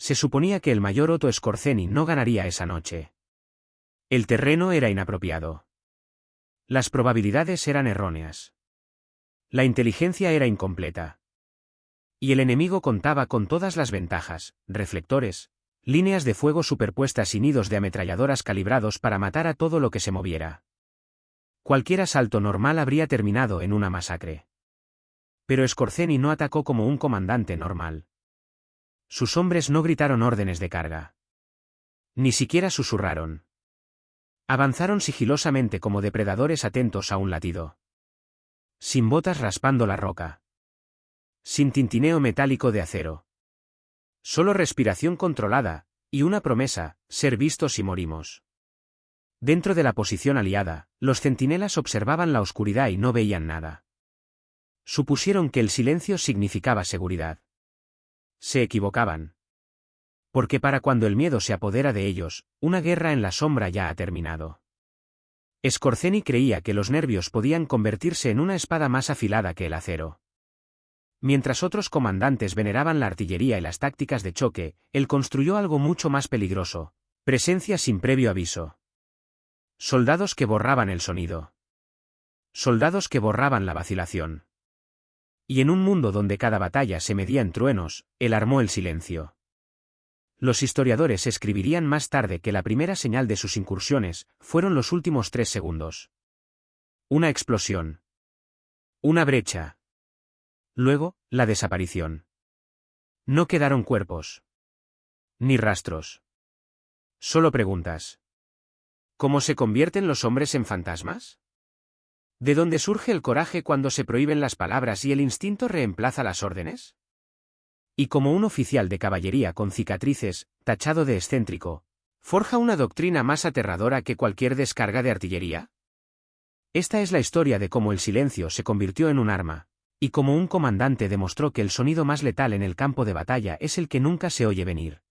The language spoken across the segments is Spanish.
Se suponía que el mayor Otto Skorzeny no ganaría esa noche. El terreno era inapropiado. Las probabilidades eran erróneas. La inteligencia era incompleta. Y el enemigo contaba con todas las ventajas: reflectores, líneas de fuego superpuestas y nidos de ametralladoras calibrados para matar a todo lo que se moviera. Cualquier asalto normal habría terminado en una masacre. Pero Skorzeny no atacó como un comandante normal. Sus hombres no gritaron órdenes de carga. Ni siquiera susurraron. Avanzaron sigilosamente como depredadores atentos a un latido. Sin botas raspando la roca. Sin tintineo metálico de acero. Solo respiración controlada, y una promesa: ser vistos si morimos. Dentro de la posición aliada, los centinelas observaban la oscuridad y no veían nada. Supusieron que el silencio significaba seguridad. Se equivocaban. Porque para cuando el miedo se apodera de ellos, una guerra en la sombra ya ha terminado. Skorzeny creía que los nervios podían convertirse en una espada más afilada que el acero. Mientras otros comandantes veneraban la artillería y las tácticas de choque, él construyó algo mucho más peligroso: presencia sin previo aviso. Soldados que borraban el sonido. Soldados que borraban la vacilación. Y en un mundo donde cada batalla se medía en truenos, él armó el silencio. Los historiadores escribirían más tarde que la primera señal de sus incursiones fueron los últimos 3 segundos. Una explosión. Una brecha. Luego, la desaparición. No quedaron cuerpos. Ni rastros. Solo preguntas. ¿Cómo se convierten los hombres en fantasmas? ¿De dónde surge el coraje cuando se prohíben las palabras y el instinto reemplaza las órdenes? Y como un oficial de caballería con cicatrices, tachado de excéntrico, ¿forja una doctrina más aterradora que cualquier descarga de artillería? Esta es la historia de cómo el silencio se convirtió en un arma, y cómo un comandante demostró que el sonido más letal en el campo de batalla es el que nunca se oye venir.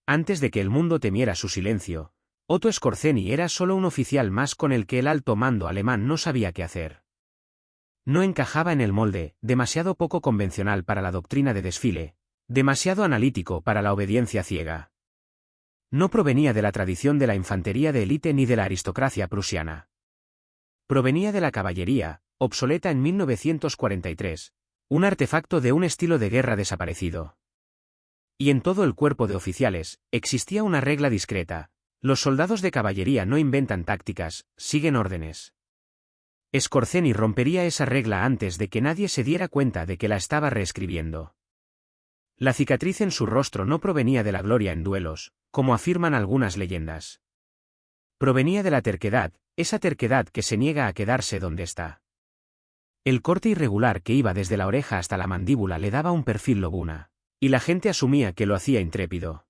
Antes de que el mundo temiera su silencio, Otto Skorzeny era solo un oficial más con el que el alto mando alemán no sabía qué hacer. No encajaba en el molde, demasiado poco convencional para la doctrina de desfile, demasiado analítico para la obediencia ciega. No provenía de la tradición de la infantería de élite ni de la aristocracia prusiana. Provenía de la caballería, obsoleta en 1943, un artefacto de un estilo de guerra desaparecido. Y en todo el cuerpo de oficiales, existía una regla discreta: los soldados de caballería no inventan tácticas, siguen órdenes. Skorzeny rompería esa regla antes de que nadie se diera cuenta de que la estaba reescribiendo. La cicatriz en su rostro no provenía de la gloria en duelos, como afirman algunas leyendas. Provenía de la terquedad, esa terquedad que se niega a quedarse donde está. El corte irregular que iba desde la oreja hasta la mandíbula le daba un perfil lobuna, y la gente asumía que lo hacía intrépido.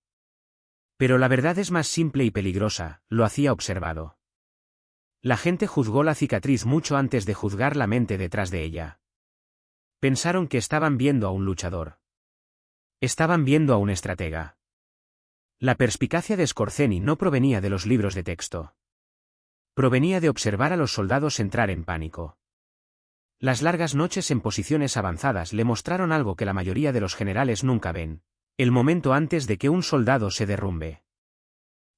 Pero la verdad es más simple y peligrosa: lo hacía observado. La gente juzgó la cicatriz mucho antes de juzgar la mente detrás de ella. Pensaron que estaban viendo a un luchador. Estaban viendo a un estratega. La perspicacia de Skorzeny no provenía de los libros de texto. Provenía de observar a los soldados entrar en pánico. Las largas noches en posiciones avanzadas le mostraron algo que la mayoría de los generales nunca ven: el momento antes de que un soldado se derrumbe.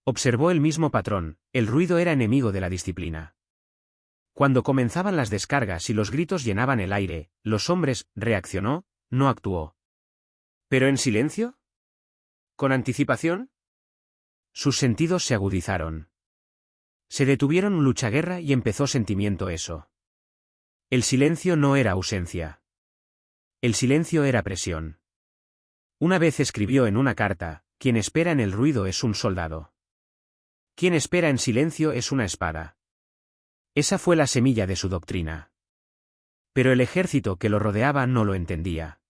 Observó el mismo patrón: el ruido era enemigo de la disciplina. Cuando comenzaban las descargas y los gritos llenaban el aire, los hombres, reaccionó, no actuó. ¿Pero en silencio? ¿Con anticipación? Sus sentidos se agudizaron. Se detuvieron lucha-guerra y empezó sentimiento eso. El silencio no era ausencia. El silencio era presión. Una vez escribió en una carta: quien espera en el ruido es un soldado. Quien espera en silencio es una espada. Esa fue la semilla de su doctrina. Pero el ejército que lo rodeaba no lo entendía.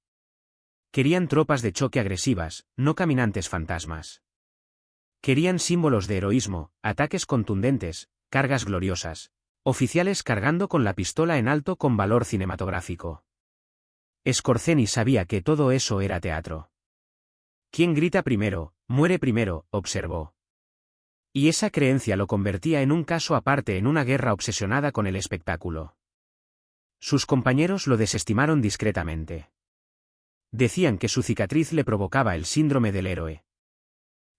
Querían tropas de choque agresivas, no caminantes fantasmas. Querían símbolos de heroísmo, ataques contundentes, cargas gloriosas, oficiales cargando con la pistola en alto con valor cinematográfico. Skorzeny sabía que todo eso era teatro. Quien grita primero, muere primero, observó. Y esa creencia lo convertía en un caso aparte en una guerra obsesionada con el espectáculo. Sus compañeros lo desestimaron discretamente. Decían que su cicatriz le provocaba el síndrome del héroe.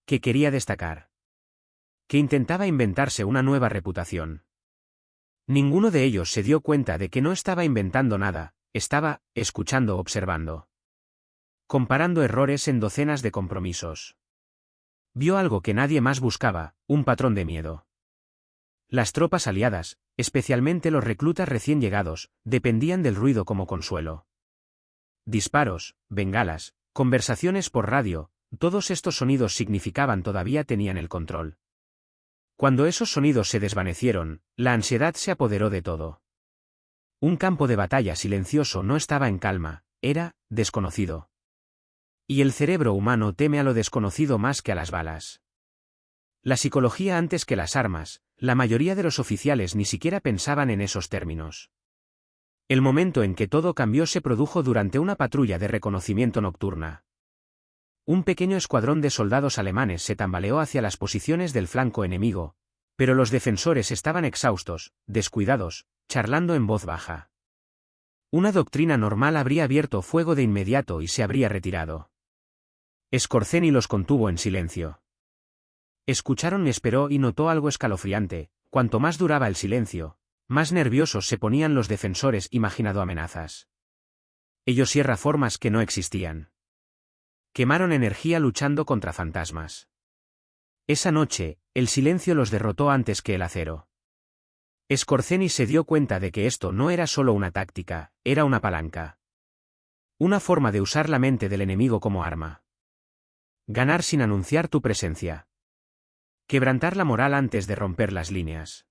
Que quería destacar. Que intentaba inventarse una nueva reputación. Ninguno de ellos se dio cuenta de que no estaba inventando nada, estaba escuchando, observando. Comparando errores en docenas de compromisos. Vio algo que nadie más buscaba, un patrón de miedo. Las tropas aliadas, especialmente los reclutas recién llegados, dependían del ruido como consuelo. Disparos, bengalas, conversaciones por radio, todos estos sonidos significaban todavía tenían el control. Cuando esos sonidos se desvanecieron, la ansiedad se apoderó de todo. Un campo de batalla silencioso no estaba en calma, era desconocido. Y el cerebro humano teme a lo desconocido más que a las balas. La psicología antes que las armas, la mayoría de los oficiales ni siquiera pensaban en esos términos. El momento en que todo cambió se produjo durante una patrulla de reconocimiento nocturna. Un pequeño escuadrón de soldados alemanes se tambaleó hacia las posiciones del flanco enemigo, pero los defensores estaban exhaustos, descuidados, charlando en voz baja. Una doctrina normal habría abierto fuego de inmediato y se habría retirado. Scorzeni los contuvo en silencio. Escucharon, esperó y notó algo escalofriante. Cuanto más duraba el silencio, más nerviosos se ponían los defensores imaginando amenazas. Ellos cierra formas que no existían. Quemaron energía luchando contra fantasmas. Esa noche, el silencio los derrotó antes que el acero. Scorzeni se dio cuenta de que esto no era solo una táctica, era una palanca. Una forma de usar la mente del enemigo como arma. Ganar sin anunciar tu presencia. Quebrantar la moral antes de romper las líneas.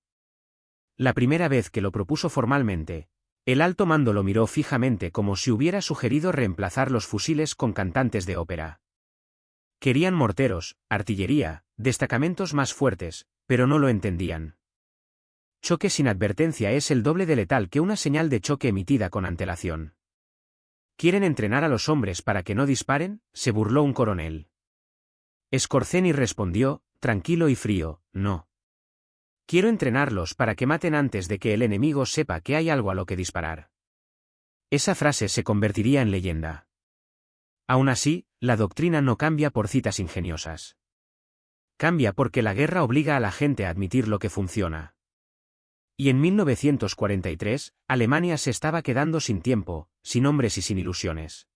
La primera vez que lo propuso formalmente, el alto mando lo miró fijamente como si hubiera sugerido reemplazar los fusiles con cantantes de ópera. Querían morteros, artillería, destacamentos más fuertes, pero no lo entendían. Choque sin advertencia es el doble de letal que una señal de choque emitida con antelación. ¿Quieren entrenar a los hombres para que no disparen?, se burló un coronel. Scorzeni respondió, tranquilo y frío, no. Quiero entrenarlos para que maten antes de que el enemigo sepa que hay algo a lo que disparar. Esa frase se convertiría en leyenda. Aún así, la doctrina no cambia por citas ingeniosas. Cambia porque la guerra obliga a la gente a admitir lo que funciona. Y en 1943, Alemania se estaba quedando sin tiempo, sin hombres y sin ilusiones.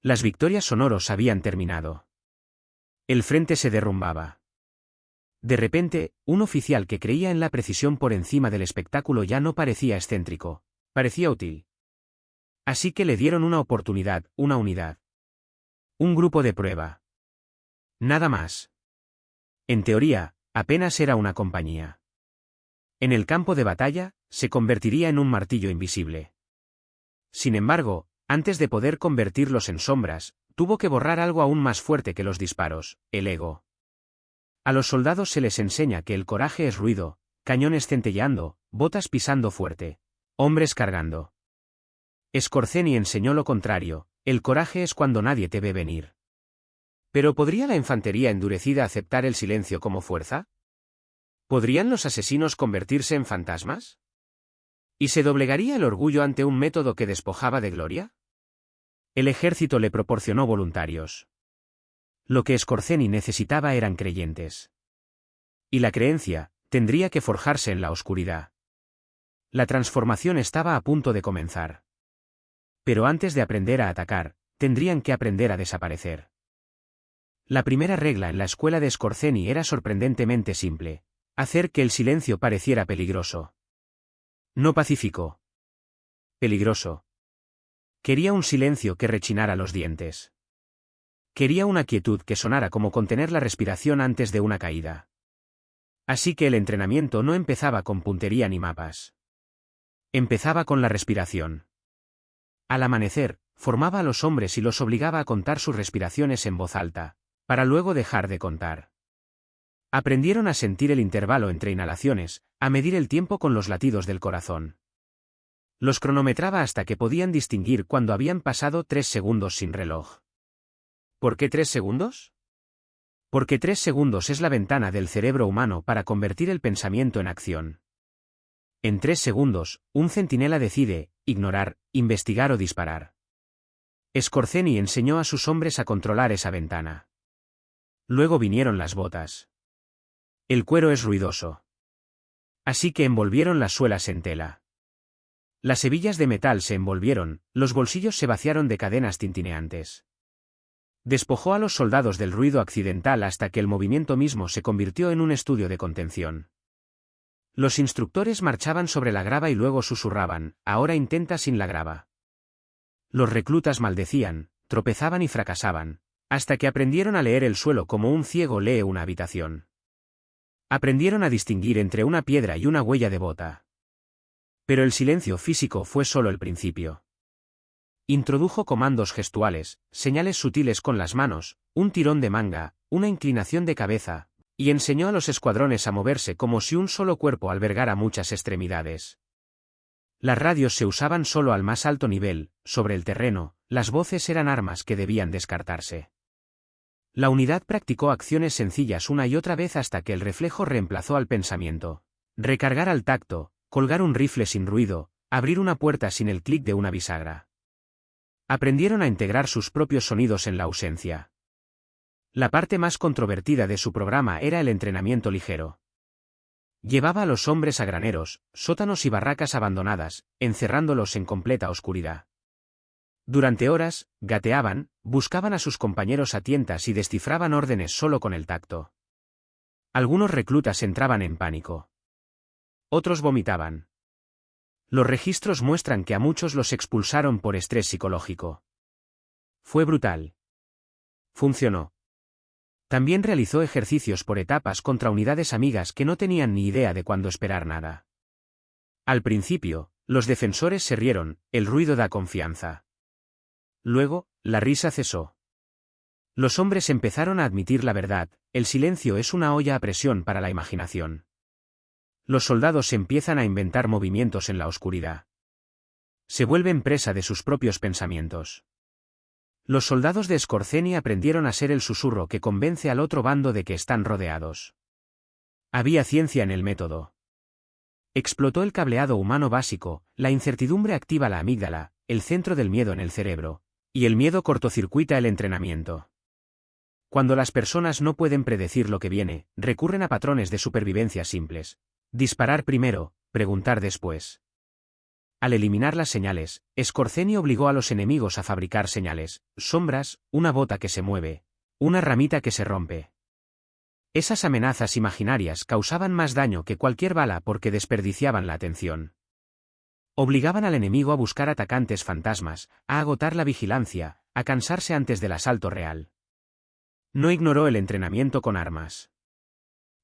Las victorias sonoros habían terminado. El frente se derrumbaba. De repente, un oficial que creía en la precisión por encima del espectáculo ya no parecía excéntrico, parecía útil. Así que le dieron una oportunidad, una unidad. Un grupo de prueba. Nada más. En teoría, apenas era una compañía. En el campo de batalla, se convertiría en un martillo invisible. Sin embargo, antes de poder convertirlos en sombras, tuvo que borrar algo aún más fuerte que los disparos, el ego. A los soldados se les enseña que el coraje es ruido, cañones centelleando, botas pisando fuerte, hombres cargando. Scorzeni enseñó lo contrario, el coraje es cuando nadie te ve venir. ¿Pero podría la infantería endurecida aceptar el silencio como fuerza? ¿Podrían los asesinos convertirse en fantasmas? ¿Y se doblegaría el orgullo ante un método que despojaba de gloria? El ejército le proporcionó voluntarios. Lo que Scorzeni necesitaba eran creyentes. Y la creencia tendría que forjarse en la oscuridad. La transformación estaba a punto de comenzar. Pero antes de aprender a atacar, tendrían que aprender a desaparecer. La primera regla en la escuela de Scorzeni era sorprendentemente simple: hacer que el silencio pareciera peligroso. No pacífico. Peligroso. Quería un silencio que rechinara los dientes. Quería una quietud que sonara como contener la respiración antes de una caída. Así que el entrenamiento no empezaba con puntería ni mapas. Empezaba con la respiración. Al amanecer, formaba a los hombres y los obligaba a contar sus respiraciones en voz alta, para luego dejar de contar. Aprendieron a sentir el intervalo entre inhalaciones, a medir el tiempo con los latidos del corazón. Los cronometraba hasta que podían distinguir cuando habían pasado 3 segundos sin reloj. ¿Por qué 3 segundos? Porque 3 segundos es la ventana del cerebro humano para convertir el pensamiento en acción. En 3 segundos, un centinela decide ignorar, investigar o disparar. Scorzeni enseñó a sus hombres a controlar esa ventana. Luego vinieron las botas. El cuero es ruidoso. Así que envolvieron las suelas en tela. Las hebillas de metal se envolvieron, los bolsillos se vaciaron de cadenas tintineantes. Despojó a los soldados del ruido accidental hasta que el movimiento mismo se convirtió en un estudio de contención. Los instructores marchaban sobre la grava y luego susurraban, ahora intenta sin la grava. Los reclutas maldecían, tropezaban y fracasaban, hasta que aprendieron a leer el suelo como un ciego lee una habitación. Aprendieron a distinguir entre una piedra y una huella de bota. Pero el silencio físico fue solo el principio. Introdujo comandos gestuales, señales sutiles con las manos, un tirón de manga, una inclinación de cabeza, y enseñó a los escuadrones a moverse como si un solo cuerpo albergara muchas extremidades. Las radios se usaban solo al más alto nivel, sobre el terreno, las voces eran armas que debían descartarse. La unidad practicó acciones sencillas una y otra vez hasta que el reflejo reemplazó al pensamiento. Recargar al tacto, colgar un rifle sin ruido, abrir una puerta sin el clic de una bisagra. Aprendieron a integrar sus propios sonidos en la ausencia. La parte más controvertida de su programa era el entrenamiento ligero. Llevaba a los hombres a graneros, sótanos y barracas abandonadas, encerrándolos en completa oscuridad. Durante horas, gateaban, buscaban a sus compañeros a tientas y descifraban órdenes solo con el tacto. Algunos reclutas entraban en pánico. Otros vomitaban. Los registros muestran que a muchos los expulsaron por estrés psicológico. Fue brutal. Funcionó. También realizó ejercicios por etapas contra unidades amigas que no tenían ni idea de cuándo esperar nada. Al principio, los defensores se rieron, el ruido da confianza. Luego, la risa cesó. Los hombres empezaron a admitir la verdad, el silencio es una olla a presión para la imaginación. Los soldados empiezan a inventar movimientos en la oscuridad. Se vuelven presa de sus propios pensamientos. Los soldados de Scorzeni aprendieron a ser el susurro que convence al otro bando de que están rodeados. Había ciencia en el método. Explotó el cableado humano básico, la incertidumbre activa la amígdala, el centro del miedo en el cerebro, y el miedo cortocircuita el entrenamiento. Cuando las personas no pueden predecir lo que viene, recurren a patrones de supervivencia simples. Disparar primero, preguntar después. Al eliminar las señales, Scorzeni obligó a los enemigos a fabricar señales, sombras, una bota que se mueve, una ramita que se rompe. Esas amenazas imaginarias causaban más daño que cualquier bala porque desperdiciaban la atención. Obligaban al enemigo a buscar atacantes fantasmas, a agotar la vigilancia, a cansarse antes del asalto real. No ignoró el entrenamiento con armas.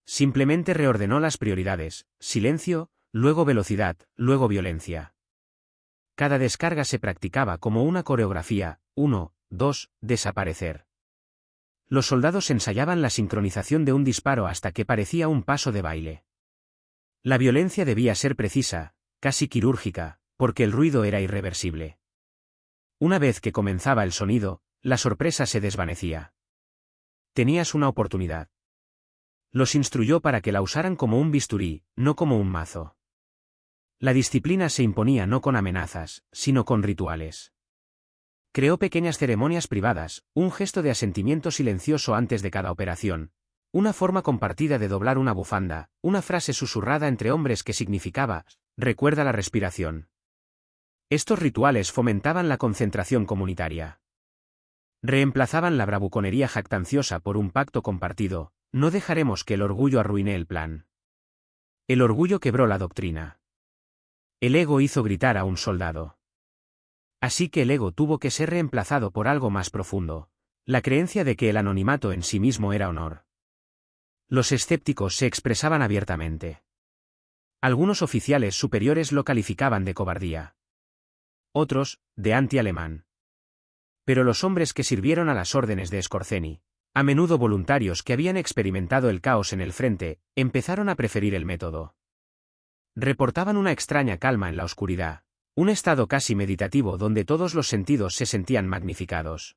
Simplemente reordenó las prioridades, silencio, luego velocidad, luego violencia. Cada descarga se practicaba como una coreografía, 1, 2, desaparecer. Los soldados ensayaban la sincronización de un disparo hasta que parecía un paso de baile. La violencia debía ser precisa, casi quirúrgica, porque el ruido era irreversible. Una vez que comenzaba el sonido, la sorpresa se desvanecía. Tenías una oportunidad. Los instruyó para que la usaran como un bisturí, no como un mazo. La disciplina se imponía no con amenazas, sino con rituales. Creó pequeñas ceremonias privadas, un gesto de asentimiento silencioso antes de cada operación, una forma compartida de doblar una bufanda, una frase susurrada entre hombres que significaba, recuerda la respiración. Estos rituales fomentaban la concentración comunitaria. Reemplazaban la bravuconería jactanciosa por un pacto compartido, no dejaremos que el orgullo arruine el plan. El orgullo quebró la doctrina. El ego hizo gritar a un soldado. Así que el ego tuvo que ser reemplazado por algo más profundo, la creencia de que el anonimato en sí mismo era honor. Los escépticos se expresaban abiertamente. Algunos oficiales superiores lo calificaban de cobardía. Otros, de anti-alemán. Pero los hombres que sirvieron a las órdenes de Scorzeni, a menudo voluntarios que habían experimentado el caos en el frente, empezaron a preferir el método. Reportaban una extraña calma en la oscuridad, un estado casi meditativo donde todos los sentidos se sentían magnificados.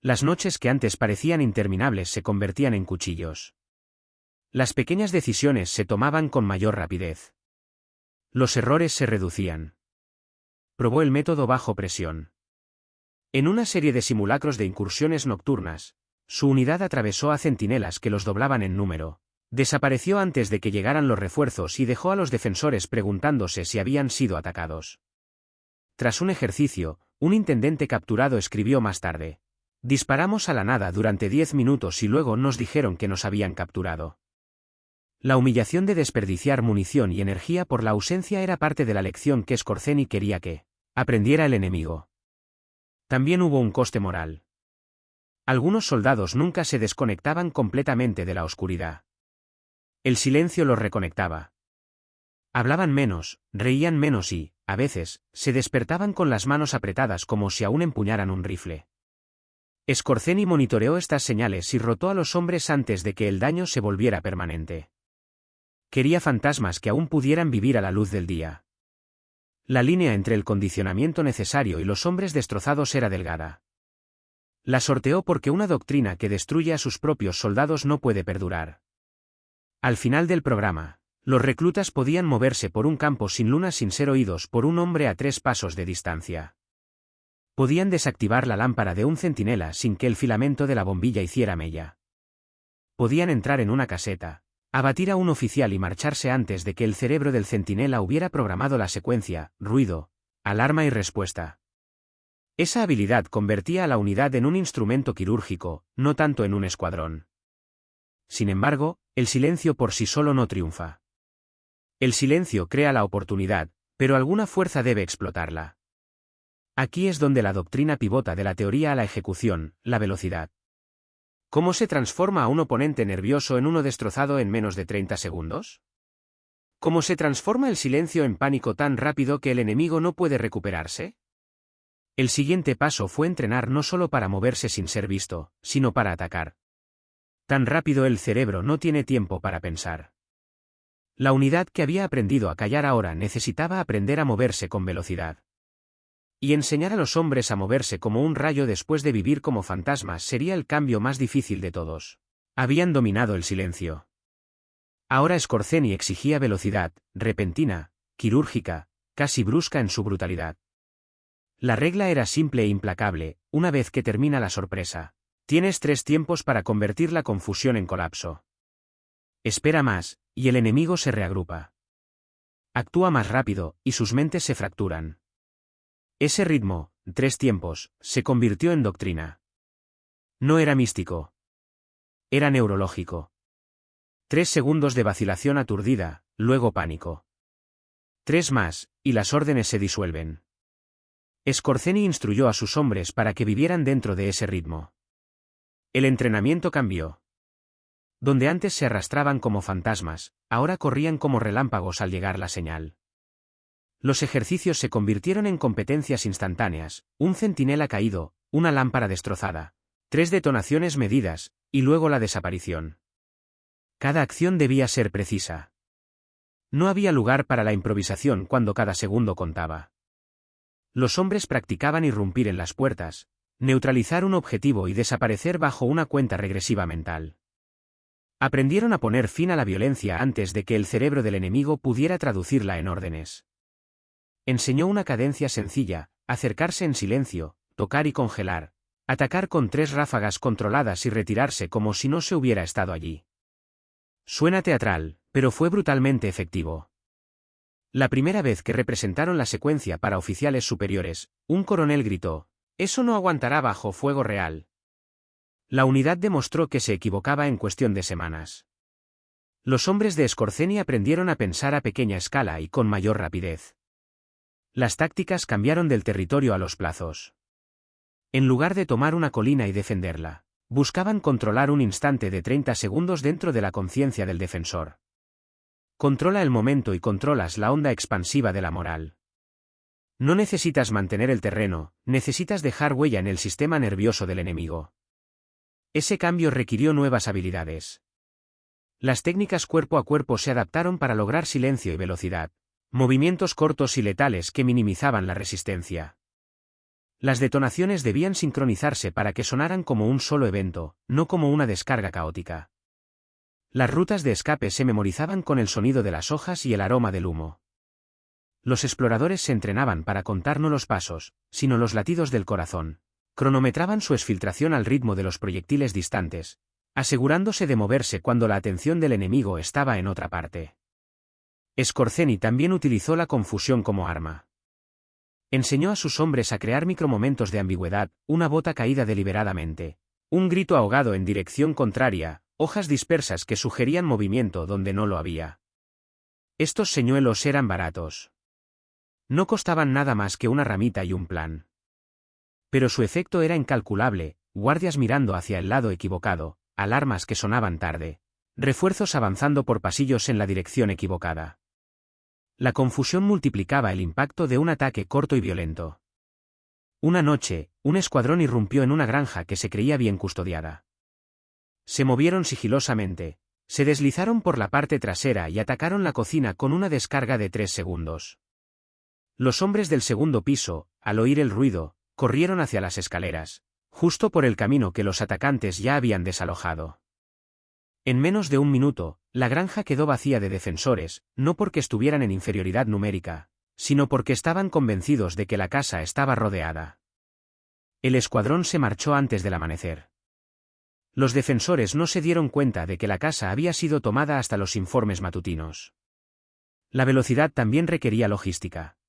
Las noches que antes parecían interminables se convertían en cuchillos. Las pequeñas decisiones se tomaban con mayor rapidez. Los errores se reducían. Probó el método bajo presión. En una serie de simulacros de incursiones nocturnas, su unidad atravesó a centinelas que los doblaban en número, desapareció antes de que llegaran los refuerzos y dejó a los defensores preguntándose si habían sido atacados. Tras un ejercicio, un intendente capturado escribió más tarde: disparamos a la nada durante 10 minutos y luego nos dijeron que nos habían capturado. La humillación de desperdiciar munición y energía por la ausencia era parte de la lección que Skorzeny quería que aprendiera el enemigo. También hubo un coste moral. Algunos soldados nunca se desconectaban completamente de la oscuridad. El silencio los reconectaba. Hablaban menos, reían menos y, a veces, se despertaban con las manos apretadas como si aún empuñaran un rifle. Skorzeny monitoreó estas señales y rotó a los hombres antes de que el daño se volviera permanente. Quería fantasmas que aún pudieran vivir a la luz del día. La línea entre el condicionamiento necesario y los hombres destrozados era delgada. La sorteó porque una doctrina que destruye a sus propios soldados no puede perdurar. Al final del programa, los reclutas podían moverse por un campo sin luna sin ser oídos por un hombre a 3 pasos de distancia. Podían desactivar la lámpara de un centinela sin que el filamento de la bombilla hiciera mella. Podían entrar en una caseta, abatir a un oficial y marcharse antes de que el cerebro del centinela hubiera programado la secuencia: ruido, alarma y respuesta. Esa habilidad convertía a la unidad en un instrumento quirúrgico, no tanto en un escuadrón. Sin embargo, el silencio por sí solo no triunfa. El silencio crea la oportunidad, pero alguna fuerza debe explotarla. Aquí es donde la doctrina pivota de la teoría a la ejecución: la velocidad. ¿Cómo se transforma a un oponente nervioso en uno destrozado en menos de 30 segundos? ¿Cómo se transforma el silencio en pánico tan rápido que el enemigo no puede recuperarse? El siguiente paso fue entrenar no solo para moverse sin ser visto, sino para atacar. Tan rápido el cerebro no tiene tiempo para pensar. La unidad que había aprendido a callar ahora necesitaba aprender a moverse con velocidad. Y enseñar a los hombres a moverse como un rayo después de vivir como fantasmas sería el cambio más difícil de todos. Habían dominado el silencio. Ahora Skorzeny exigía velocidad, repentina, quirúrgica, casi brusca en su brutalidad. La regla era simple e implacable: una vez que termina la sorpresa, tienes 3 tiempos para convertir la confusión en colapso. Espera más, y el enemigo se reagrupa. Actúa más rápido, y sus mentes se fracturan. Ese ritmo, 3 tiempos, se convirtió en doctrina. No era místico. Era neurológico. 3 segundos de vacilación aturdida, luego pánico. 3 más, y las órdenes se disuelven. Skorzeny instruyó a sus hombres para que vivieran dentro de ese ritmo. El entrenamiento cambió. Donde antes se arrastraban como fantasmas, ahora corrían como relámpagos al llegar la señal. Los ejercicios se convirtieron en competencias instantáneas: un centinela caído, una lámpara destrozada, 3 detonaciones medidas, y luego la desaparición. Cada acción debía ser precisa. No había lugar para la improvisación cuando cada segundo contaba. Los hombres practicaban irrumpir en las puertas, neutralizar un objetivo y desaparecer bajo una cuenta regresiva mental. Aprendieron a poner fin a la violencia antes de que el cerebro del enemigo pudiera traducirla en órdenes. Enseñó una cadencia sencilla: acercarse en silencio, tocar y congelar, atacar con 3 ráfagas controladas y retirarse como si no se hubiera estado allí. Suena teatral, pero fue brutalmente efectivo. La primera vez que representaron la secuencia para oficiales superiores, un coronel gritó: «Eso no aguantará bajo fuego real». La unidad demostró que se equivocaba en cuestión de semanas. Los hombres de Skorzeny aprendieron a pensar a pequeña escala y con mayor rapidez. Las tácticas cambiaron del territorio a los plazos. En lugar de tomar una colina y defenderla, buscaban controlar un instante de 30 segundos dentro de la conciencia del defensor. Controla el momento y controlas la onda expansiva de la moral. No necesitas mantener el terreno, necesitas dejar huella en el sistema nervioso del enemigo. Ese cambio requirió nuevas habilidades. Las técnicas cuerpo a cuerpo se adaptaron para lograr silencio y velocidad, movimientos cortos y letales que minimizaban la resistencia. Las detonaciones debían sincronizarse para que sonaran como un solo evento, no como una descarga caótica. Las rutas de escape se memorizaban con el sonido de las hojas y el aroma del humo. Los exploradores se entrenaban para contar no los pasos, sino los latidos del corazón, Cronometraban su exfiltración al ritmo de los proyectiles distantes, asegurándose de moverse cuando la atención del enemigo estaba en otra parte. Scorzeni también utilizó la confusión como arma. Enseñó a sus hombres a crear micromomentos de ambigüedad, una bota caída deliberadamente, un grito ahogado en dirección contraria, hojas dispersas que sugerían movimiento donde no lo había. Estos señuelos eran baratos. No costaban nada más que una ramita y un plan. Pero su efecto era incalculable, guardias mirando hacia el lado equivocado, alarmas que sonaban tarde, refuerzos avanzando por pasillos en la dirección equivocada. La confusión multiplicaba el impacto de un ataque corto y violento. Una noche, un escuadrón irrumpió en una granja que se creía bien custodiada. Se movieron sigilosamente, se deslizaron por la parte trasera y atacaron la cocina con una descarga de 3 segundos. Los hombres del segundo piso, al oír el ruido, corrieron hacia las escaleras, justo por el camino que los atacantes ya habían desalojado. En menos de un minuto, la granja quedó vacía de defensores, no porque estuvieran en inferioridad numérica, sino porque estaban convencidos de que la casa estaba rodeada. El escuadrón se marchó antes del amanecer. Los defensores no se dieron cuenta de que la casa había sido tomada hasta los informes matutinos. La velocidad también requería logística.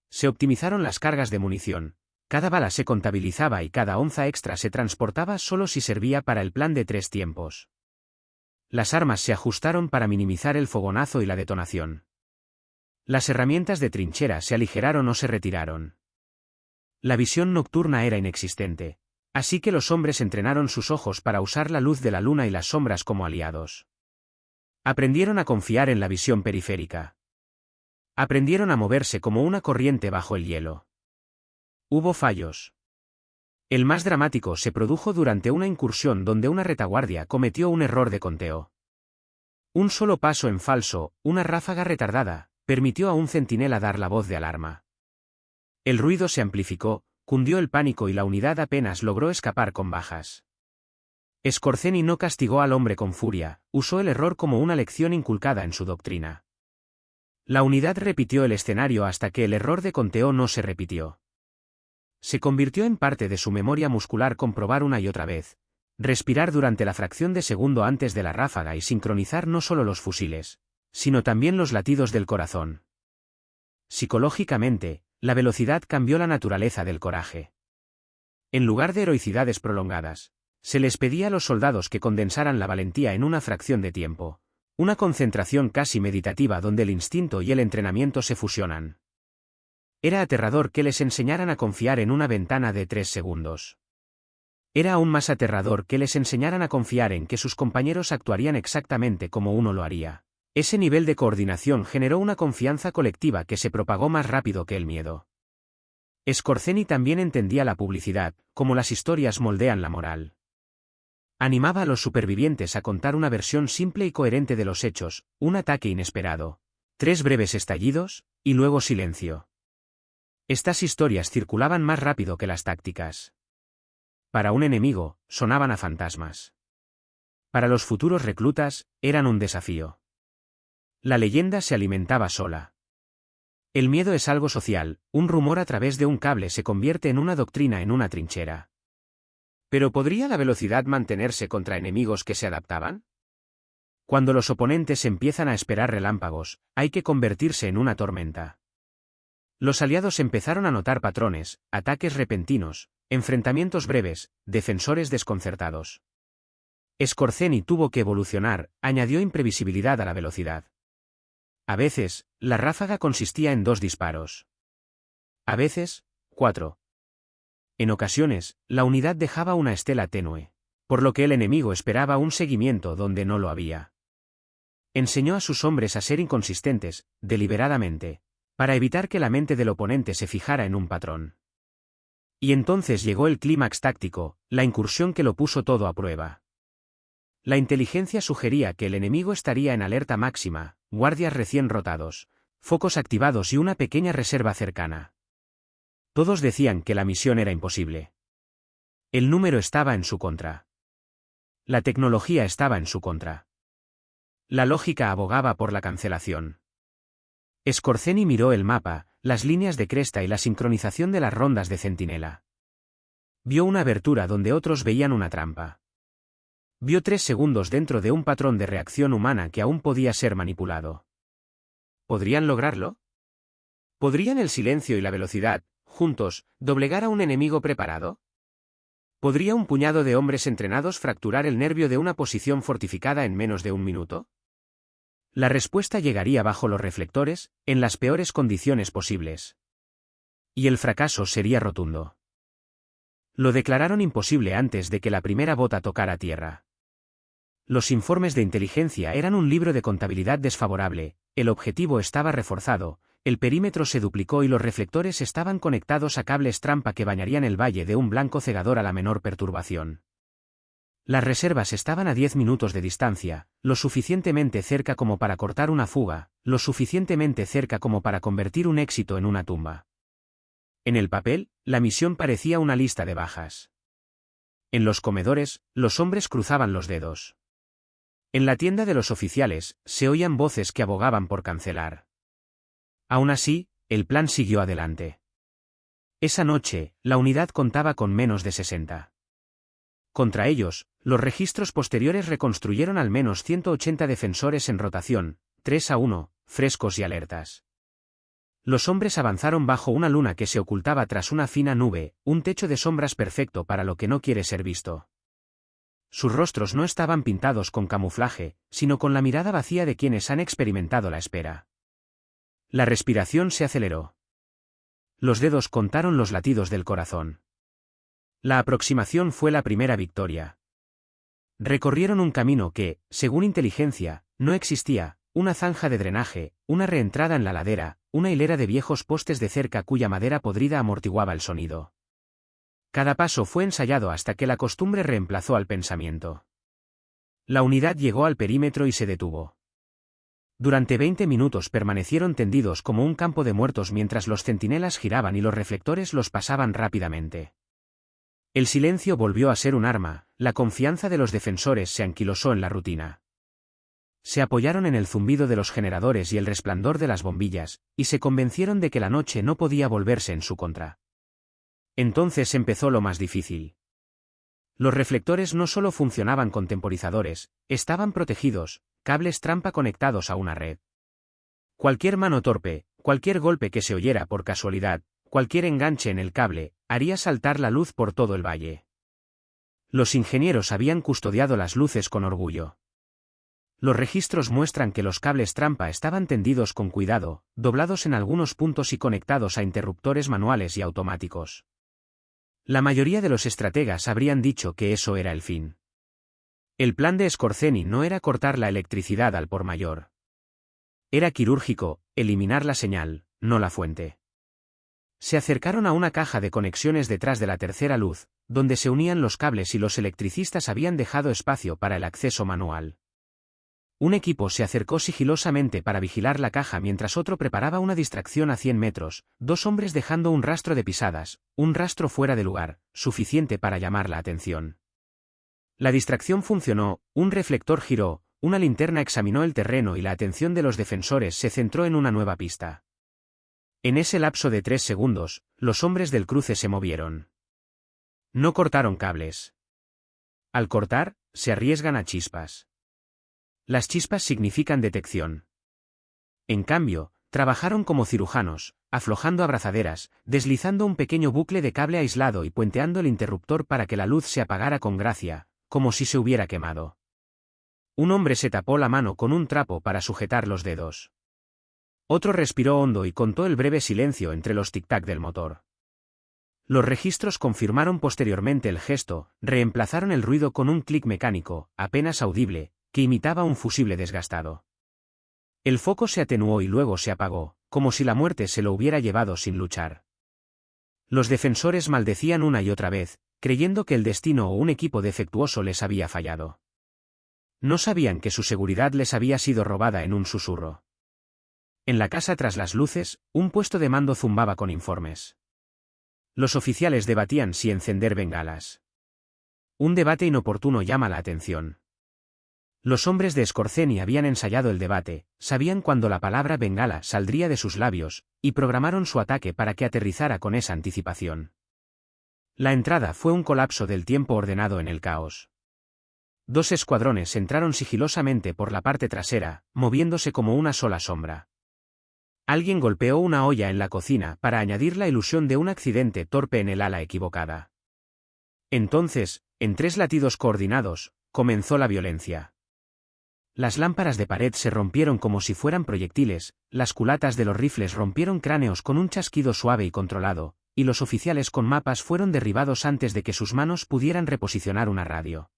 Se optimizaron las cargas de munición, cada bala se contabilizaba y cada onza extra se transportaba solo si servía para el plan de 3 tiempos. Las armas se ajustaron para minimizar el fogonazo y la detonación. Las herramientas de trinchera se aligeraron o se retiraron. La visión nocturna era inexistente, así que los hombres entrenaron sus ojos para usar la luz de la luna y las sombras como aliados. Aprendieron a confiar en la visión periférica. Aprendieron a moverse como una corriente bajo el hielo. Hubo fallos. El más dramático se produjo durante una incursión donde una retaguardia cometió un error de conteo. Un solo paso en falso, una ráfaga retardada, permitió a un centinela dar la voz de alarma. El ruido se amplificó, cundió el pánico y la unidad apenas logró escapar con bajas. Scorzeni no castigó al hombre con furia, usó el error como una lección inculcada en su doctrina. La unidad repitió el escenario hasta que el error de conteo no se repitió. Se convirtió en parte de su memoria muscular comprobar una y otra vez, respirar durante la fracción de segundo antes de la ráfaga y sincronizar no solo los fusiles, sino también los latidos del corazón. Psicológicamente, la velocidad cambió la naturaleza del coraje. En lugar de heroicidades prolongadas, se les pedía a los soldados que condensaran la valentía en una fracción de tiempo, una concentración casi meditativa donde el instinto y el entrenamiento se fusionan. Era aterrador que les enseñaran a confiar en una ventana de 3 segundos. Era aún más aterrador que les enseñaran a confiar en que sus compañeros actuarían exactamente como uno lo haría. Ese nivel de coordinación generó una confianza colectiva que se propagó más rápido que el miedo. Scorzeni también entendía la publicidad, como las historias moldean la moral. Animaba a los supervivientes a contar una versión simple y coherente de los hechos, un ataque inesperado, 3 breves estallidos, y luego silencio. Estas historias circulaban más rápido que las tácticas. Para un enemigo, sonaban a fantasmas. Para los futuros reclutas, eran un desafío. La leyenda se alimentaba sola. El miedo es algo social, un rumor a través de un cable se convierte en una doctrina en una trinchera. ¿Pero podría la velocidad mantenerse contra enemigos que se adaptaban? Cuando los oponentes empiezan a esperar relámpagos, hay que convertirse en una tormenta. Los aliados empezaron a notar patrones, ataques repentinos, enfrentamientos breves, defensores desconcertados. Scorzeni tuvo que evolucionar, añadió imprevisibilidad a la velocidad. A veces, la ráfaga consistía en 2 disparos. A veces, 4. En ocasiones, la unidad dejaba una estela tenue, por lo que el enemigo esperaba un seguimiento donde no lo había. Enseñó a sus hombres a ser inconsistentes, deliberadamente, para evitar que la mente del oponente se fijara en un patrón. Y entonces llegó el clímax táctico, la incursión que lo puso todo a prueba. La inteligencia sugería que el enemigo estaría en alerta máxima, guardias recién rotados, focos activados y una pequeña reserva cercana. Todos decían que la misión era imposible. El número estaba en su contra. La tecnología estaba en su contra. La lógica abogaba por la cancelación. Scorzeni miró el mapa, las líneas de cresta y la sincronización de las rondas de centinela. Vio una abertura donde otros veían una trampa. Vio 3 segundos dentro de un patrón de reacción humana que aún podía ser manipulado. ¿Podrían lograrlo? ¿Podrían el silencio y la velocidad, juntos, doblegar a un enemigo preparado? ¿Podría un puñado de hombres entrenados fracturar el nervio de una posición fortificada en menos de un minuto? La respuesta llegaría bajo los reflectores, en las peores condiciones posibles. Y el fracaso sería rotundo. Lo declararon imposible antes de que la primera bota tocara tierra. Los informes de inteligencia eran un libro de contabilidad desfavorable, el objetivo estaba reforzado, el perímetro se duplicó y los reflectores estaban conectados a cables trampa que bañarían el valle de un blanco cegador a la menor perturbación. Las reservas estaban a 10 minutos de distancia, lo suficientemente cerca como para cortar una fuga, lo suficientemente cerca como para convertir un éxito en una tumba. En el papel, la misión parecía una lista de bajas. En los comedores, los hombres cruzaban los dedos. En la tienda de los oficiales, se oían voces que abogaban por cancelar. Aún así, el plan siguió adelante. Esa noche, la unidad contaba con menos de 60. Contra ellos, los registros posteriores reconstruyeron al menos 180 defensores en rotación, 3-1, frescos y alertas. Los hombres avanzaron bajo una luna que se ocultaba tras una fina nube, un techo de sombras perfecto para lo que no quiere ser visto. Sus rostros no estaban pintados con camuflaje, sino con la mirada vacía de quienes han experimentado la espera. La respiración se aceleró. Los dedos contaron los latidos del corazón. La aproximación fue la primera victoria. Recorrieron un camino que, según inteligencia, no existía, una zanja de drenaje, una reentrada en la ladera, una hilera de viejos postes de cerca cuya madera podrida amortiguaba el sonido. Cada paso fue ensayado hasta que la costumbre reemplazó al pensamiento. La unidad llegó al perímetro y se detuvo. Durante 20 minutos permanecieron tendidos como un campo de muertos mientras los centinelas giraban y los reflectores los pasaban rápidamente. El silencio volvió a ser un arma, la confianza de los defensores se anquilosó en la rutina. Se apoyaron en el zumbido de los generadores y el resplandor de las bombillas, y se convencieron de que la noche no podía volverse en su contra. Entonces empezó lo más difícil. Los reflectores no solo funcionaban con temporizadores, estaban protegidos, cables trampa conectados a una red. Cualquier mano torpe, cualquier golpe que se oyera por casualidad, cualquier enganche en el cable, haría saltar la luz por todo el valle. Los ingenieros habían custodiado las luces con orgullo. Los registros muestran que los cables trampa estaban tendidos con cuidado, doblados en algunos puntos y conectados a interruptores manuales y automáticos. La mayoría de los estrategas habrían dicho que eso era el fin. El plan de Scorzeni no era cortar la electricidad al por mayor. Era quirúrgico, eliminar la señal, no la fuente. Se acercaron a una caja de conexiones detrás de la tercera luz, donde se unían los cables y los electricistas habían dejado espacio para el acceso manual. Un equipo se acercó sigilosamente para vigilar la caja mientras otro preparaba una distracción a 100 metros, 2 hombres dejando un rastro de pisadas, un rastro fuera de lugar, suficiente para llamar la atención. La distracción funcionó, un reflector giró, una linterna examinó el terreno y la atención de los defensores se centró en una nueva pista. En ese lapso de 3 segundos, los hombres del cruce se movieron. No cortaron cables. Al cortar, se arriesgan a chispas. Las chispas significan detección. En cambio, trabajaron como cirujanos, aflojando abrazaderas, deslizando un pequeño bucle de cable aislado y puenteando el interruptor para que la luz se apagara con gracia, como si se hubiera quemado. Un hombre se tapó la mano con un trapo para sujetar los dedos. Otro respiró hondo y contó el breve silencio entre los tic-tac del motor. Los registros confirmaron posteriormente el gesto, reemplazaron el ruido con un clic mecánico, apenas audible, que imitaba un fusible desgastado. El foco se atenuó y luego se apagó, como si la muerte se lo hubiera llevado sin luchar. Los defensores maldecían una y otra vez, creyendo que el destino o un equipo defectuoso les había fallado. No sabían que su seguridad les había sido robada en un susurro. En la casa tras las luces, un puesto de mando zumbaba con informes. Los oficiales debatían si encender bengalas. Un debate inoportuno llama la atención. Los hombres de Scorzeni habían ensayado el debate, sabían cuándo la palabra bengala saldría de sus labios, y programaron su ataque para que aterrizara con esa anticipación. La entrada fue un colapso del tiempo ordenado en el caos. 2 escuadrones entraron sigilosamente por la parte trasera, moviéndose como una sola sombra. Alguien golpeó una olla en la cocina para añadir la ilusión de un accidente torpe en el ala equivocada. Entonces, en 3 latidos coordinados, comenzó la violencia. Las lámparas de pared se rompieron como si fueran proyectiles, las culatas de los rifles rompieron cráneos con un chasquido suave y controlado, y los oficiales con mapas fueron derribados antes de que sus manos pudieran reposicionar una radio.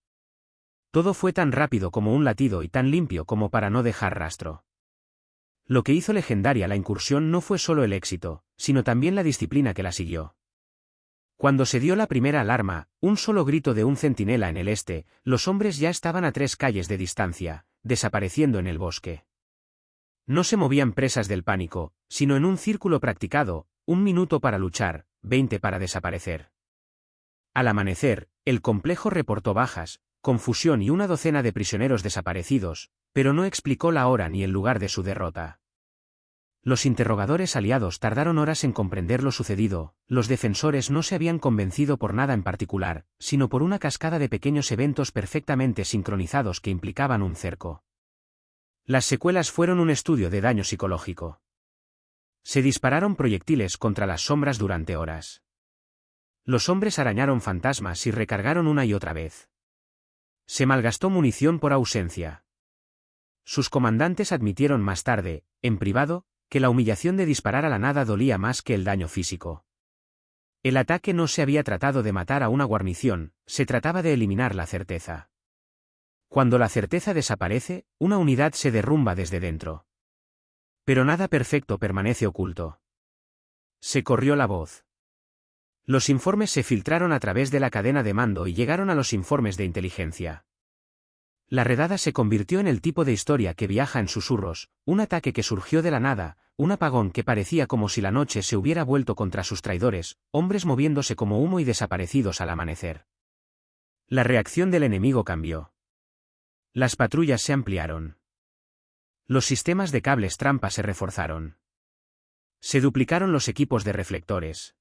Todo fue tan rápido como un latido y tan limpio como para no dejar rastro. Lo que hizo legendaria la incursión no fue solo el éxito, sino también la disciplina que la siguió. Cuando se dio la primera alarma, un solo grito de un centinela en el este, los hombres ya estaban a 3 calles de distancia, desapareciendo en el bosque. No se movían presas del pánico, sino en un círculo practicado, 1 minuto para luchar, 20 para desaparecer. Al amanecer, el complejo reportó bajas, confusión y una docena de prisioneros desaparecidos, pero no explicó la hora ni el lugar de su derrota. Los interrogadores aliados tardaron horas en comprender lo sucedido, los defensores no se habían convencido por nada en particular, sino por una cascada de pequeños eventos perfectamente sincronizados que implicaban un cerco. Las secuelas fueron un estudio de daño psicológico. Se dispararon proyectiles contra las sombras durante horas. Los hombres arañaron fantasmas y recargaron una y otra vez. Se malgastó munición por ausencia. Sus comandantes admitieron más tarde, en privado, que la humillación de disparar a la nada dolía más que el daño físico. El ataque no se había tratado de matar a una guarnición, se trataba de eliminar la certeza. Cuando la certeza desaparece, una unidad se derrumba desde dentro. Pero nada perfecto permanece oculto. Se corrió la voz. Los informes se filtraron a través de la cadena de mando y llegaron a los informes de inteligencia. La redada se convirtió en el tipo de historia que viaja en susurros, un ataque que surgió de la nada, un apagón que parecía como si la noche se hubiera vuelto contra sus traidores, hombres moviéndose como humo y desaparecidos al amanecer. La reacción del enemigo cambió. Las patrullas se ampliaron. Los sistemas de cables trampa se reforzaron. Se duplicaron los equipos de reflectores.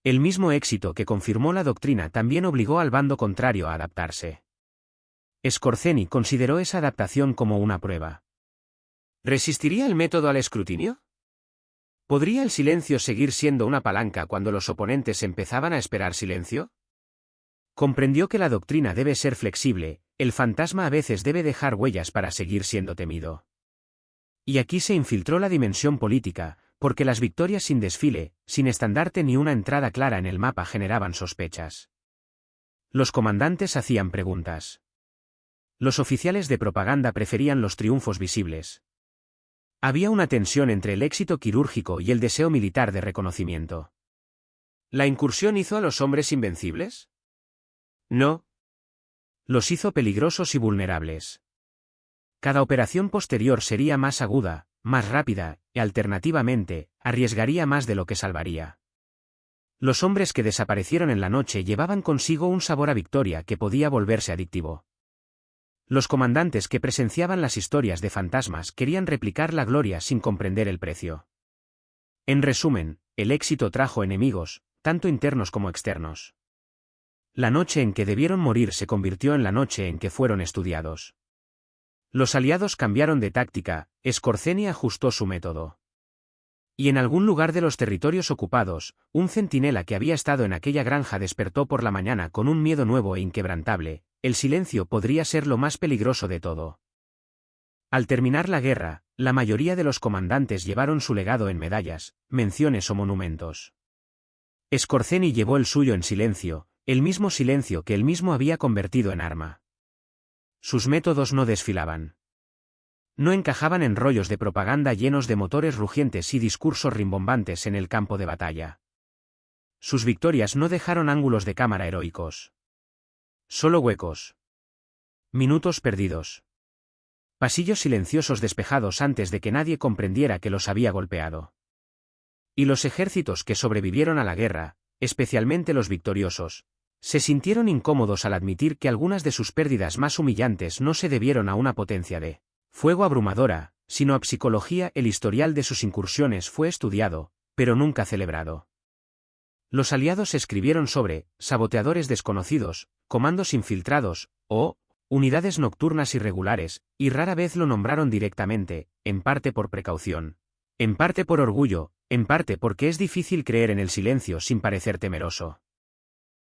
El mismo éxito que confirmó la doctrina también obligó al bando contrario a adaptarse. Scorzeni consideró esa adaptación como una prueba. ¿Resistiría el método al escrutinio? ¿Podría el silencio seguir siendo una palanca cuando los oponentes empezaban a esperar silencio? Comprendió que la doctrina debe ser flexible, el fantasma a veces debe dejar huellas para seguir siendo temido. Y aquí se infiltró la dimensión política, porque las victorias sin desfile, sin estandarte ni una entrada clara en el mapa generaban sospechas. Los comandantes hacían preguntas. Los oficiales de propaganda preferían los triunfos visibles. Había una tensión entre el éxito quirúrgico y el deseo militar de reconocimiento. ¿La incursión hizo a los hombres invencibles? No. Los hizo peligrosos y vulnerables. Cada operación posterior sería más aguda, más rápida, y alternativamente, arriesgaría más de lo que salvaría. Los hombres que desaparecieron en la noche llevaban consigo un sabor a victoria que podía volverse adictivo. Los comandantes que presenciaban las historias de fantasmas querían replicar la gloria sin comprender el precio. En resumen, el éxito trajo enemigos, tanto internos como externos. La noche en que debieron morir se convirtió en la noche en que fueron estudiados. Los aliados cambiaron de táctica, Scorzeni ajustó su método. Y en algún lugar de los territorios ocupados, un centinela que había estado en aquella granja despertó por la mañana con un miedo nuevo e inquebrantable: el silencio podría ser lo más peligroso de todo. Al terminar la guerra, la mayoría de los comandantes llevaron su legado en medallas, menciones o monumentos. Scorzeni llevó el suyo en silencio, el mismo silencio que él mismo había convertido en arma. Sus métodos no desfilaban. No encajaban en rollos de propaganda llenos de motores rugientes y discursos rimbombantes en el campo de batalla. Sus victorias no dejaron ángulos de cámara heroicos. Solo huecos. Minutos perdidos. Pasillos silenciosos despejados antes de que nadie comprendiera que los había golpeado. Y los ejércitos que sobrevivieron a la guerra, especialmente los victoriosos, se sintieron incómodos al admitir que algunas de sus pérdidas más humillantes no se debieron a una potencia de fuego abrumadora, sino a psicología. El historial de sus incursiones fue estudiado, pero nunca celebrado. Los aliados escribieron sobre saboteadores desconocidos, comandos infiltrados, o unidades nocturnas irregulares, y rara vez lo nombraron directamente, en parte por precaución, en parte por orgullo, en parte porque es difícil creer en el silencio sin parecer temeroso.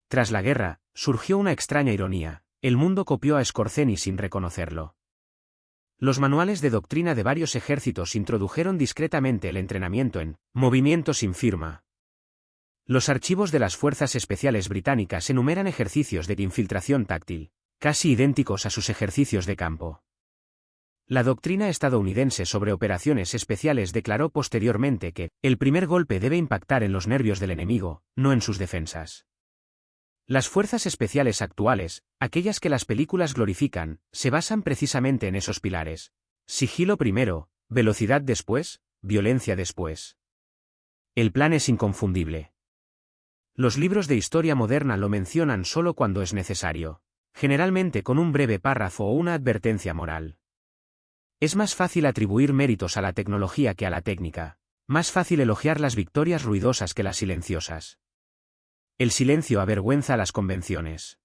Tras la guerra, surgió una extraña ironía: el mundo copió a Skorzeny sin reconocerlo. Los manuales de doctrina de varios ejércitos introdujeron discretamente el entrenamiento en movimiento sin firma. Los archivos de las Fuerzas Especiales Británicas enumeran ejercicios de infiltración táctil, casi idénticos a sus ejercicios de campo. La doctrina estadounidense sobre operaciones especiales declaró posteriormente que el primer golpe debe impactar en los nervios del enemigo, no en sus defensas. Las fuerzas especiales actuales, aquellas que las películas glorifican, se basan precisamente en esos pilares: sigilo primero, velocidad después, violencia después. El plan es inconfundible. Los libros de historia moderna lo mencionan solo cuando es necesario, generalmente con un breve párrafo o una advertencia moral. Es más fácil atribuir méritos a la tecnología que a la técnica, más fácil elogiar las victorias ruidosas que las silenciosas. El silencio avergüenza a las convenciones.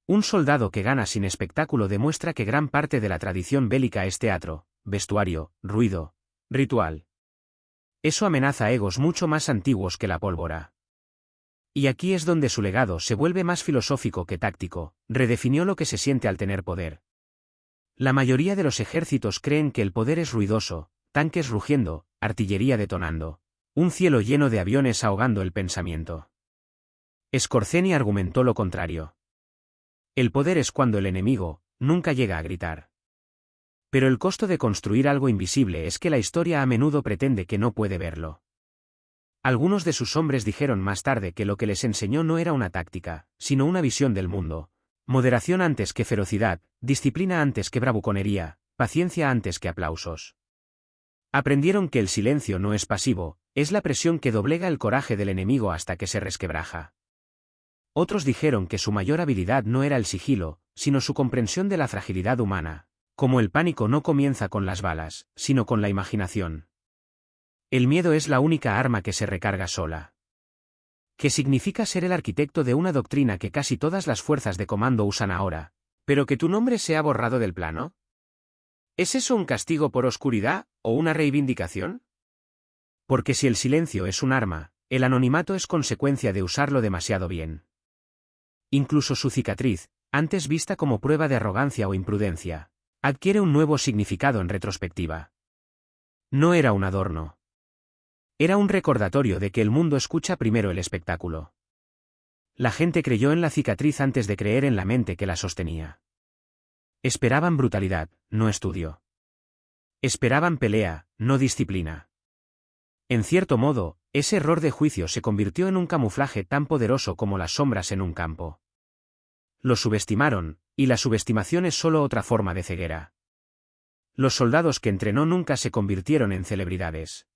Un soldado que gana sin espectáculo demuestra que gran parte de la tradición bélica es teatro, vestuario, ruido, ritual. Eso amenaza egos mucho más antiguos que la pólvora. Y aquí es donde su legado se vuelve más filosófico que táctico: redefinió lo que se siente al tener poder. La mayoría de los ejércitos creen que el poder es ruidoso: tanques rugiendo, artillería detonando, un cielo lleno de aviones ahogando el pensamiento. Skorzeny argumentó lo contrario. El poder es cuando el enemigo nunca llega a gritar. Pero el costo de construir algo invisible es que la historia a menudo pretende que no puede verlo. Algunos de sus hombres dijeron más tarde que lo que les enseñó no era una táctica, sino una visión del mundo: moderación antes que ferocidad, disciplina antes que bravuconería, paciencia antes que aplausos. Aprendieron que el silencio no es pasivo, es la presión que doblega el coraje del enemigo hasta que se resquebraja. Otros dijeron que su mayor habilidad no era el sigilo, sino su comprensión de la fragilidad humana, como el pánico no comienza con las balas, sino con la imaginación. El miedo es la única arma que se recarga sola. ¿Qué significa ser el arquitecto de una doctrina que casi todas las fuerzas de comando usan ahora, pero que tu nombre se ha borrado del plano? ¿Es eso un castigo por oscuridad, o una reivindicación? Porque si el silencio es un arma, el anonimato es consecuencia de usarlo demasiado bien. Incluso su cicatriz, antes vista como prueba de arrogancia o imprudencia, adquiere un nuevo significado en retrospectiva. No era un adorno. Era un recordatorio de que el mundo escucha primero el espectáculo. La gente creyó en la cicatriz antes de creer en la mente que la sostenía. Esperaban brutalidad, no estudio. Esperaban pelea, no disciplina. En cierto modo, ese error de juicio se convirtió en un camuflaje tan poderoso como las sombras en un campo. Lo subestimaron, y la subestimación es solo otra forma de ceguera. Los soldados que entrenó nunca se convirtieron en celebridades.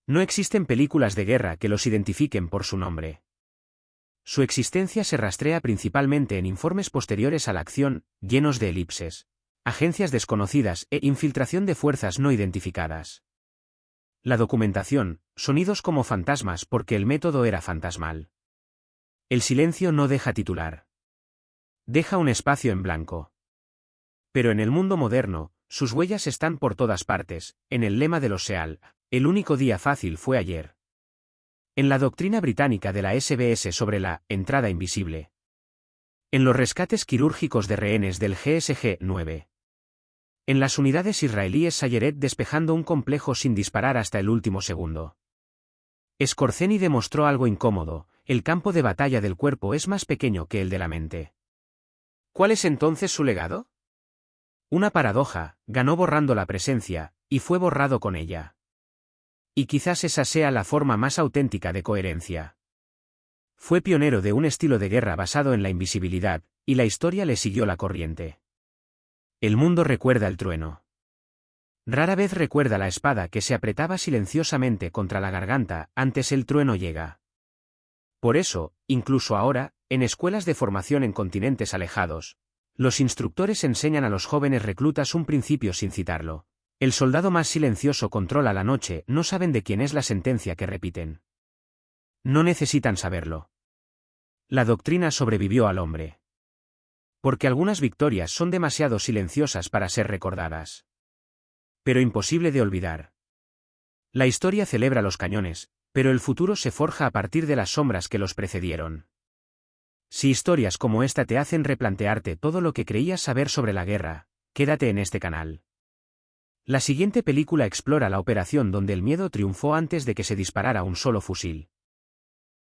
No existen películas de guerra que los identifiquen por su nombre. Su existencia se rastrea principalmente en informes posteriores a la acción, llenos de elipses, agencias desconocidas e infiltración de fuerzas no identificadas. La documentación, sonidos como fantasmas porque el método era fantasmal. El silencio no deja titular. Deja un espacio en blanco. Pero en el mundo moderno, sus huellas están por todas partes. En el lema de los SEAL, el único día fácil fue ayer. En la doctrina británica de la SBS sobre la entrada invisible. En los rescates quirúrgicos de rehenes del GSG-9. En las unidades israelíes Sayeret despejando un complejo sin disparar hasta el último segundo. Skorzeny demostró algo incómodo: el campo de batalla del cuerpo es más pequeño que el de la mente. ¿Cuál es entonces su legado? Una paradoja: ganó borrando la presencia, y fue borrado con ella. Y quizás esa sea la forma más auténtica de coherencia. Fue pionero de un estilo de guerra basado en la invisibilidad, y la historia le siguió la corriente. El mundo recuerda el trueno. Rara vez recuerda la espada que se apretaba silenciosamente contra la garganta antes el trueno llega. Por eso, incluso ahora, en escuelas de formación en continentes alejados, los instructores enseñan a los jóvenes reclutas un principio sin citarlo: el soldado más silencioso controla la noche. No saben de quién es la sentencia que repiten. No necesitan saberlo. La doctrina sobrevivió al hombre. Porque algunas victorias son demasiado silenciosas para ser recordadas. Pero imposible de olvidar. La historia celebra los cañones, pero el futuro se forja a partir de las sombras que los precedieron. Si historias como esta te hacen replantearte todo lo que creías saber sobre la guerra, quédate en este canal. La siguiente película explora la operación donde el miedo triunfó antes de que se disparara un solo fusil.